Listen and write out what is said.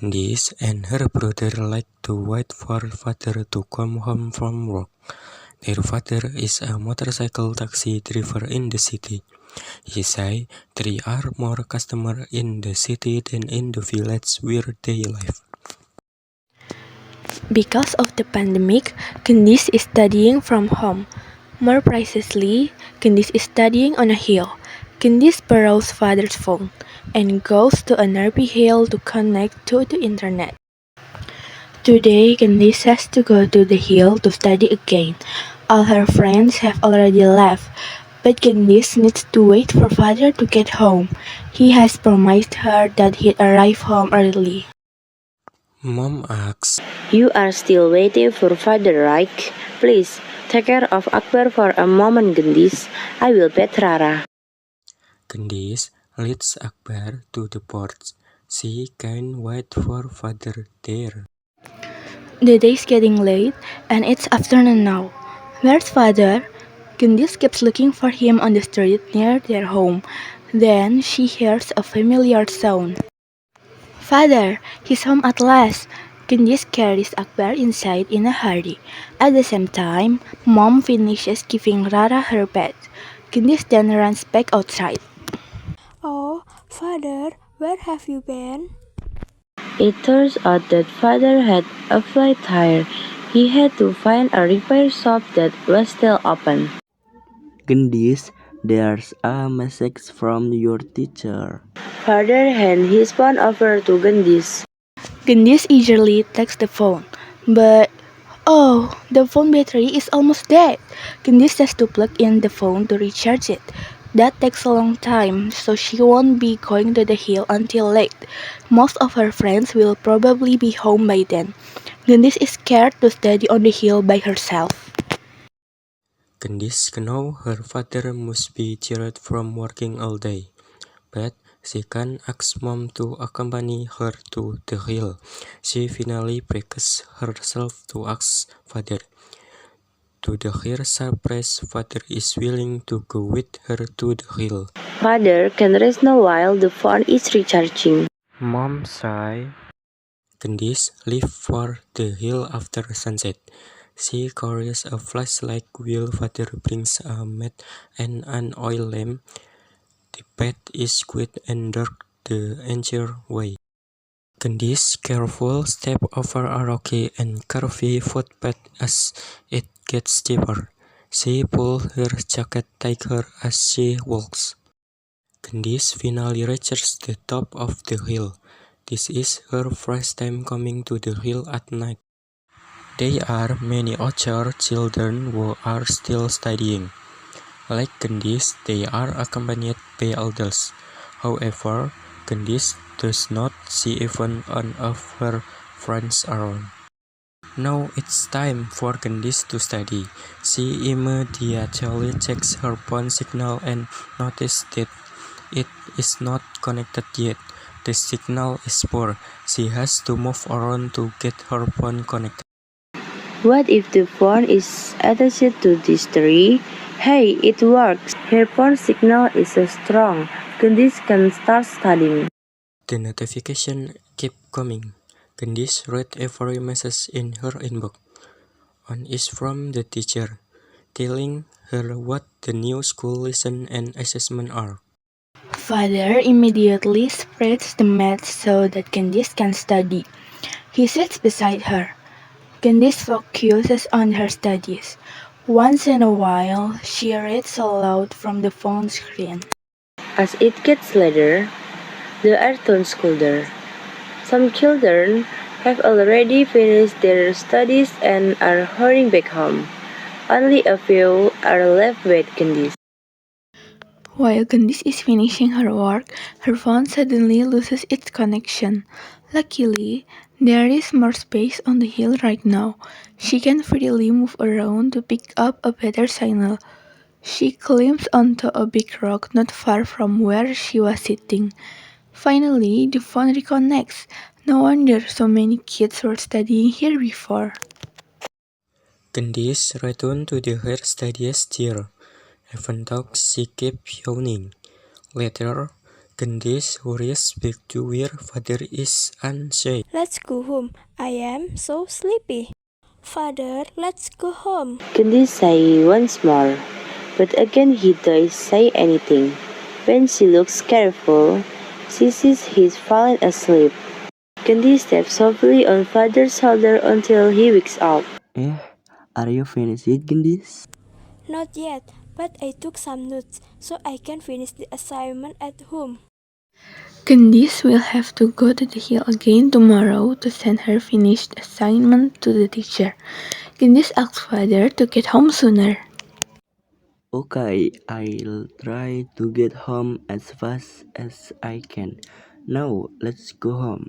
Candice and her brother like to wait for father to come home from work. Their father is a motorcycle taxi driver in the city. He say there are more customers in the city than in the village where they live. Because of the pandemic, Candice is studying from home. More precisely, Candice is studying on a hill. Candice borrows father's phone and goes to a nearby hill to connect to the internet. Today, Candice has to go to the hill to study again. All her friends have already left, but Candice needs to wait for father to get home. He has promised her that he'd arrive home early. Mom asks, You are still waiting for father, right? Please, take care of Akbar for a moment, Gendis. I will bet Rara. Candice leads Akbar to the porch. She can't wait for father there. The day's getting late, and it's afternoon now. Where's father? Candice keeps looking for him on the street near their home. Then she hears a familiar sound. Father, he's home at last. Candice carries Akbar inside in a hurry. At the same time, Mom finishes giving Rara her bed. Candice then runs back outside. Oh, father, where have you been? It turns out that father had a flat tire. He had to find a repair shop that was still open. Gendis, there's a message from your teacher. Father handed his phone over to Gendis. Candice eagerly takes the phone, but oh, the phone battery is almost dead. Candice has to plug in the phone to recharge it. That takes a long time, so she won't be going to the hill until late. Most of her friends will probably be home by then. Candice is scared to study on the hill by herself. Candice knows her father must be tired from working all day, but she can't ask mom to accompany her to the hill. She finally breaks herself to ask father. To her surprise, father is willing to go with her to the hill. Father can rest now while the phone is recharging. Mom say Candice leave for the hill after sunset. She carries a flashlight while father brings a mat and an oil lamp. The path is quiet and dark the entire way. Candice carefully steps over a rocky and curvy footpath as it gets steeper. She pulls her jacket tighter as she walks. Candice finally reaches the top of the hill. This is her first time coming to the hill at night. There are many other children who are still studying. Like Candice, they are accompanied by elders. However, Candice does not see even one of her friends around. Now it's time for Candice to study. She immediately checks her phone signal and notices that it is not connected yet. The signal is poor. She has to move around to get her phone connected. What if the phone is attached to this tree? Hey, it works. Her phone signal is so strong. Gendis can start studying. The notification keep coming. Candice read every message in her inbox. One is from the teacher, telling her what the new school lesson and assessment are. Father immediately spreads the mat so that Candice can study. He sits beside her. Candice focuses on her studies. Once in a while, she reads aloud from the phone screen. As it gets later, the air turns colder. Some children have already finished their studies and are hurrying back home. Only a few are left with Candice. While Candice is finishing her work, her phone suddenly loses its connection. Luckily, there is more space on the hill right now. She can freely move around to pick up a better signal. She climbs onto a big rock not far from where she was sitting. Finally, the phone reconnects. No wonder so many kids were studying here before. Candice returned to her studies chair. Even though she kept yawning. Later, Gendis hurries back to where father is and says, Let's go home. I am so sleepy. Father, let's go home. Gendis sighs once more, but again he doesn't say anything. When she looks careful, she sees he's fallen asleep. Gendis steps softly on father's shoulder until he wakes up. Are you finished, Gendis? Not yet, but I took some notes so I can finish the assignment at home. Candice will have to go to the hill again tomorrow to send her finished assignment to the teacher. Candice asks father to get home sooner. Okay, I'll try to get home as fast as I can. Now, let's go home.